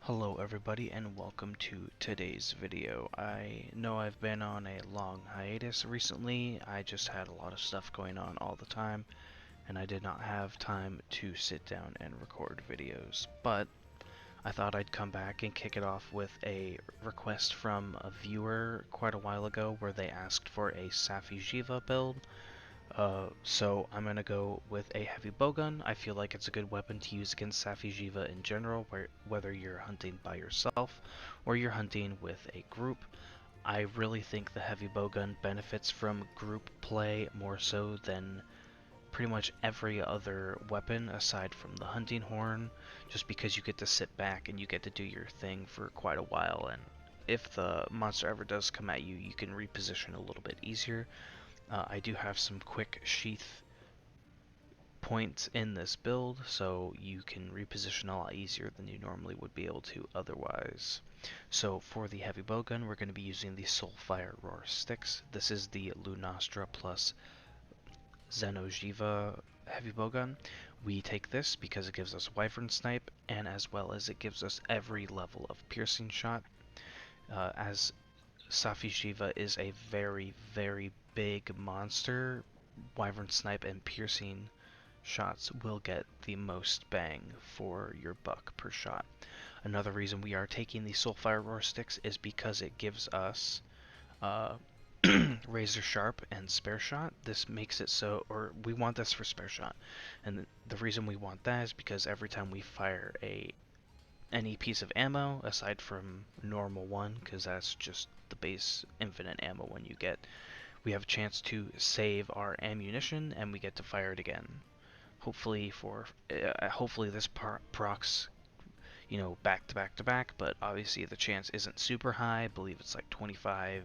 Hello everybody and welcome to today's video. I know I've been on a long hiatus recently. I just had a lot of stuff going on all the time and I did not have time to sit down and record videos. But I thought I'd come back and kick it off with a request from a viewer quite a while ago where they asked for a Safi'jiiva build. So I'm gonna go with a heavy bowgun. I feel like it's a good weapon to use against Safi'jiiva in general, whether you're hunting by yourself or you're hunting with a group. I really think the heavy bowgun benefits from group play more so than pretty much every other weapon aside from the hunting horn, just because you get to sit back and you get to do your thing for quite a while, and if the monster ever does come at you, you can reposition a little bit easier. I do have some quick sheath points in this build, so you can reposition a lot easier than you normally would be able to otherwise. So for the heavy bowgun, we're going to be using the Soulfire Roar sticks. This is the Lunastra plus Safi'jiiva heavy bowgun. We take this because it gives us Wyvern Snipe, and as well as it gives us every level of piercing shot. As Safi'jiiva is a very, very big monster, Wyvern Snipe and piercing shots will get the most bang for your buck per shot. Another reason we are taking the Soulfire Roar sticks is because it gives us uh, razor sharp and spare shot. This makes it so, or we want this for spare shot, and the reason we want that is because every time we fire any piece of ammo aside from normal one, because that's just the base infinite ammo one you get, we have a chance to save our ammunition and we get to fire it again. Hopefully this procs, back to back to back, but obviously the chance isn't super high. I believe it's like 25%.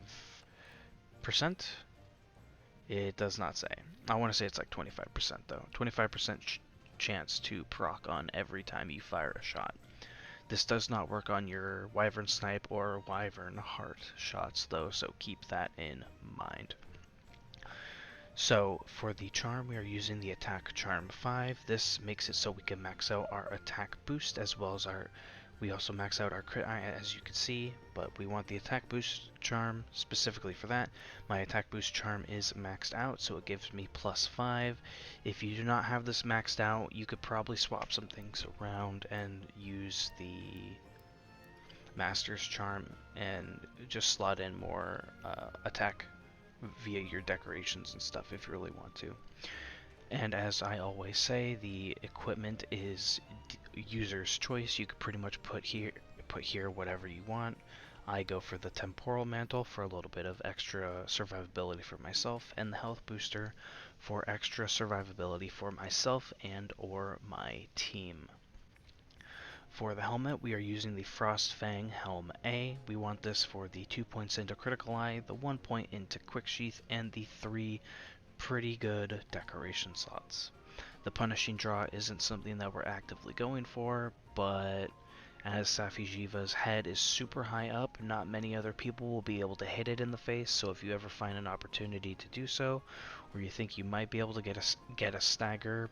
It does not say. I want to say it's like 25% though. 25% chance to proc on every time you fire a shot. This does not work on your Wyvern Snipe or Wyvern Heart shots though, so keep that in mind. So for the charm, we are using the attack charm 5. This makes it so we can max out our attack boost as well as we also max out our crit as you can see, but we want the attack boost charm specifically for that. My attack boost charm is maxed out, so it gives me +5. If you do not have this maxed out, you could probably swap some things around and use the master's charm and just slot in more attack via your decorations and stuff if you really want to. And as I always say, the equipment is user's choice. You could pretty much put here whatever you want. I go for the temporal mantle for a little bit of extra survivability for myself, and the health booster for extra survivability for myself and or my team. For the helmet, we are using the Frostfang Helm A. We want this for the 2 points into Critical Eye, the 1 point into Quick Sheath, and the 3 pretty good decoration slots. The Punishing Draw isn't something that we're actively going for, but as Safi'jiiva's head is super high up, not many other people will be able to hit it in the face, so if you ever find an opportunity to do so, or you think you might be able to get a stagger,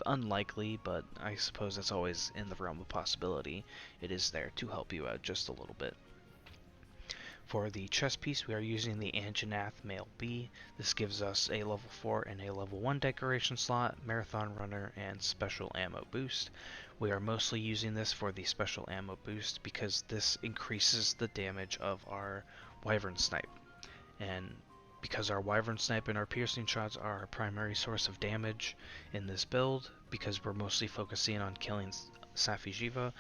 unlikely, but I suppose it's always in the realm of possibility, it is there to help you out just a little bit. For the chest piece, we are using the Anjanath Male B. This gives us a level 4 and a level 1 decoration slot, Marathon Runner, and Special Ammo Boost. We are mostly using this for the Special Ammo Boost because this increases the damage of our Wyvern Snipe. And because our Wyvern Snipe and our piercing shots are our primary source of damage in this build, because we're mostly focusing on killing Safi'jiiva,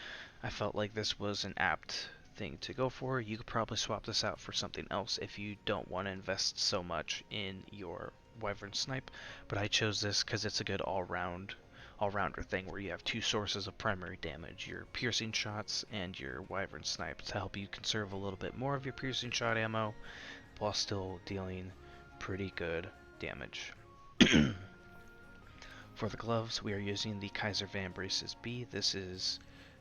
I felt like this was an apt thing to go for. You could probably swap this out for something else if you don't want to invest so much in your Wyvern Snipe, but I chose this because it's a good all-rounder thing where you have two sources of primary damage, your piercing shots and your Wyvern Snipe, to help you conserve a little bit more of your piercing shot ammo while still dealing pretty good damage. For the gloves, we are using the Kaiser Van Braces B. This is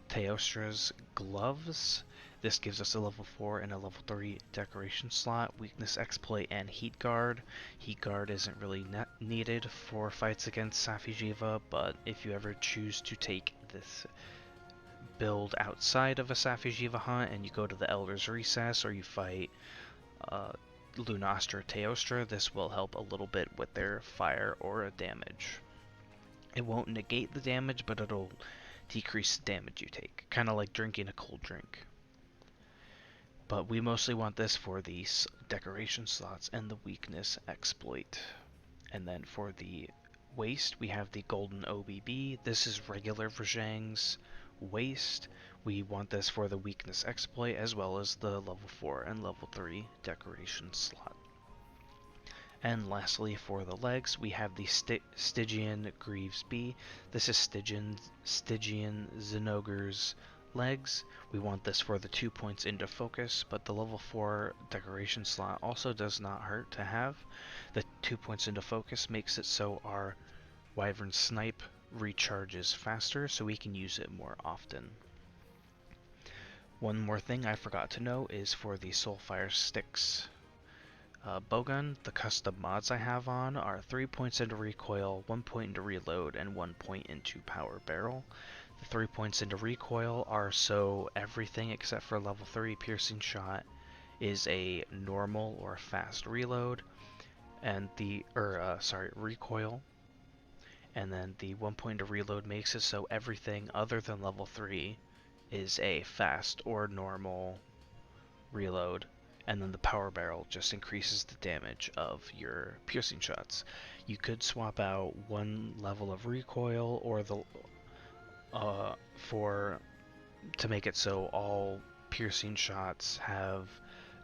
Teostra's gloves. This gives us a level 4 and a level 3 decoration slot, weakness, exploit, and heat guard. Heat guard isn't really needed for fights against Safi'jiiva, but if you ever choose to take this build outside of a Safi'jiiva hunt and you go to the Elder's Recess or you fight uh, Lunastra Teostra, this will help a little bit with their fire aura damage. It won't negate the damage, but it'll decrease the damage you take, kind of like drinking a cold drink. But we mostly want this for the decoration slots and the weakness exploit. And then for the waste, we have the golden OBB. This is regular Vrajang's waste. We want this for the weakness exploit as well as the level 4 and level 3 decoration slot. And lastly, for the legs, we have the Stygian Greaves B. This is Stygian Zinogre's legs. We want this for the 2 points into focus, but the level 4 decoration slot also does not hurt to have. The 2 points into focus makes it so our Wyvern Snipe recharges faster, so we can use it more often. One more thing I forgot to know is for the Soulfire Sticks bowgun, the custom mods I have on are 3 points into recoil, 1 point into reload, and 1 point into power barrel. The 3 points into recoil are so everything except for level 3 piercing shot is a normal or fast reload, and recoil. And then the 1 point to reload makes it so everything other than level 3 is a fast or normal reload. And then the power barrel just increases the damage of your piercing shots. You could swap out one level of recoil or the to make it so all piercing shots have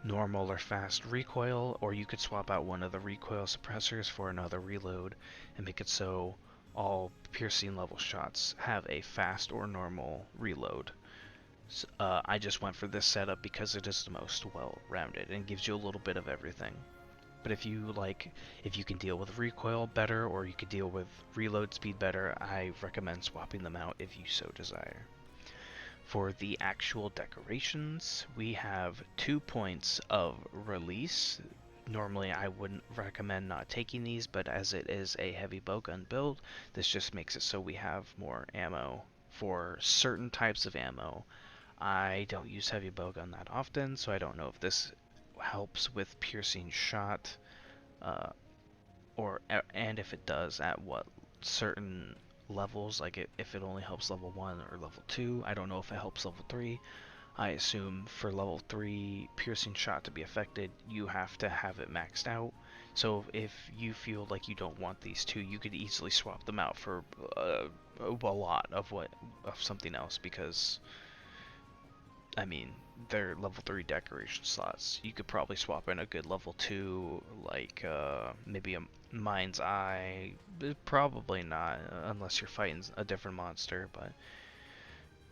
normal or fast recoil, or you could swap out one of the recoil suppressors for another reload and make it so all piercing level shots have a fast or normal reload. I just went for this setup because it is the most well-rounded and gives you a little bit of everything. But if you can deal with recoil better or you can deal with reload speed better, I recommend swapping them out if you so desire. For the actual decorations, we have 2 points of release. Normally I wouldn't recommend not taking these, but as it is a heavy bowgun build, this just makes it so we have more ammo for certain types of ammo. I don't use heavy bowgun that often, so I don't know if this helps with piercing shot, and if it does, at what certain levels, like if it only helps level 1 or level 2. I don't know if it helps level 3. I assume for level 3 piercing shot to be affected, you have to have it maxed out. So if you feel like you don't want these two, you could easily swap them out for a lot of something else, because I mean, they're level 3 decoration slots. You could probably swap in a good level 2, like maybe a Mind's Eye. Probably not, unless you're fighting a different monster, but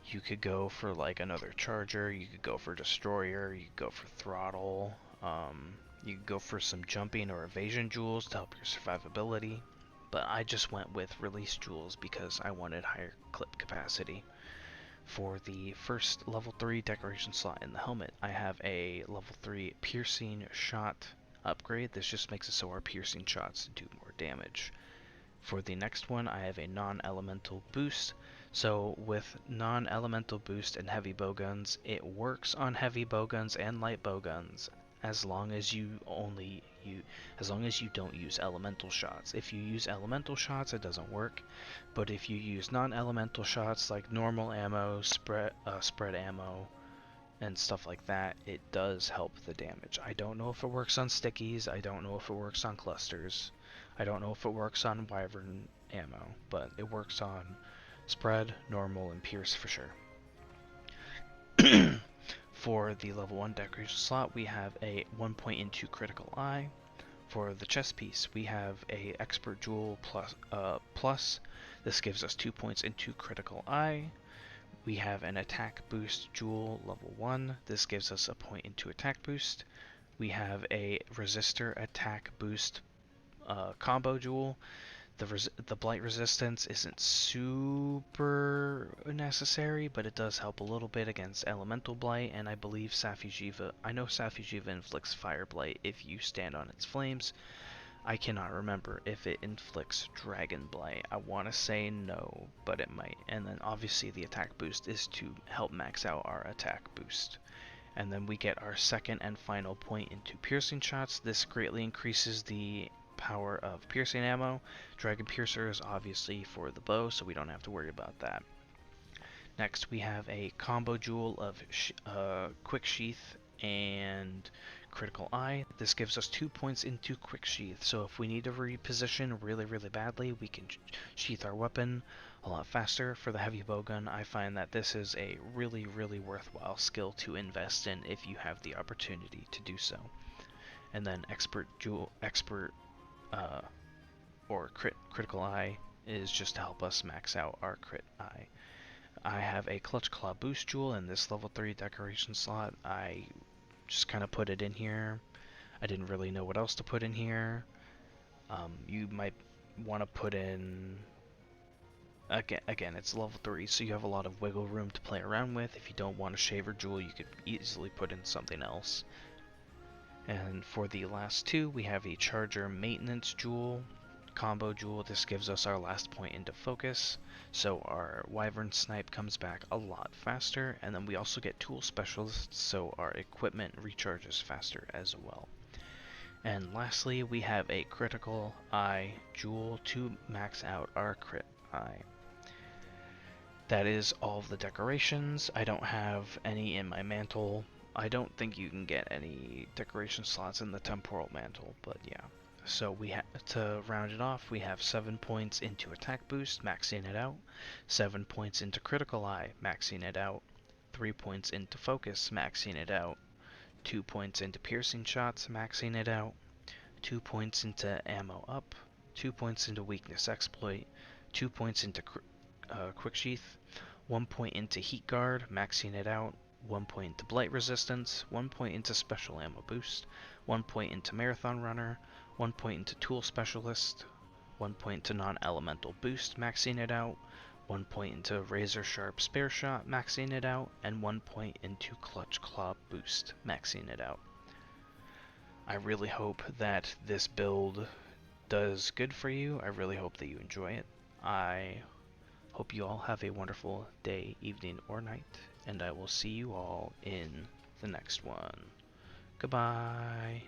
you could go for like another Charger, you could go for Destroyer, you could go for Throttle, you could go for some jumping or evasion jewels to help your survivability. But I just went with release jewels because I wanted higher clip capacity. For the first level 3 decoration slot in the helmet, I have a level 3 piercing shot upgrade. This just makes it so our piercing shots do more damage. For the next one, I have a non-elemental boost. So with non-elemental boost and heavy bowguns, it works on heavy bowguns and light bowguns as long as you don't use elemental shots. If you use elemental shots, it doesn't work. But if you use non-elemental shots like normal ammo, spread ammo, and stuff like that, it does help the damage. I don't know if it works on stickies. I don't know if it works on clusters. I don't know if it works on wyvern ammo, but it works on spread, normal, and pierce for sure. For the level 1 decoration slot, we have a 1 point into critical eye. For the chest piece, we have a expert jewel plus. This gives us 2 points into critical eye. We have an attack boost jewel level 1. This gives us a point into attack boost. We have a resistor attack boost combo jewel. The blight resistance isn't super necessary, but it does help a little bit against elemental blight, and I know Safi'jiiva inflicts fire blight if you stand on its flames. I cannot remember if it inflicts Dragon Blight. I want to say no, but it might. And then obviously the attack boost is to help max out our attack boost. And then we get our second and final point into piercing shots. This greatly increases the power of piercing ammo. Dragon Piercer is obviously for the bow, so we don't have to worry about that. Next, we have a combo jewel of Quick Sheath and Critical Eye. This gives us 2 points into Quick Sheath, so if we need to reposition really badly, we can sheath our weapon a lot faster. For the heavy bowgun, I find that this is a really worthwhile skill to invest in if you have the opportunity to do so. And then or Critical Eye is just to help us max out our Crit Eye. I have a Clutch Claw Boost Jewel in this level 3 decoration slot. I just kind of put it in here. I didn't really know what else to put in here. You might want to put in... Again, it's level 3, so you have a lot of wiggle room to play around with. If you don't want a Shaver Jewel, you could easily put in something else. And for the last two, we have a Charger Maintenance Jewel. Combo jewel. This gives us our last point into focus, so our Wyvern Snipe comes back a lot faster, and then we also get Tool Specialists, so our equipment recharges faster as well. And lastly, we have a Critical Eye jewel to max out our Crit Eye. That is all of the decorations. I don't have any in my mantle. I don't think you can get any decoration slots in the Temporal Mantle, but yeah. So to round it off, we have 7 points into attack boost, maxing it out, 7 points into critical eye, maxing it out, 3 points into focus, maxing it out, 2 points into piercing shots, maxing it out, 2 points into ammo up, 2 points into weakness exploit, 2 points into quick sheath, 1 point into heat guard, maxing it out, 1 point into blight resistance, 1 point into special ammo boost, 1 point into marathon runner, 1 point into tool specialist, 1 point to non-elemental boost, maxing it out, 1 point into razor sharp spare shot, maxing it out, and 1 point into clutch claw boost, maxing it out. I really hope that this build does good for you. I really hope that you enjoy it. I hope you all have a wonderful day, evening, or night, and I will see you all in the next one. Goodbye.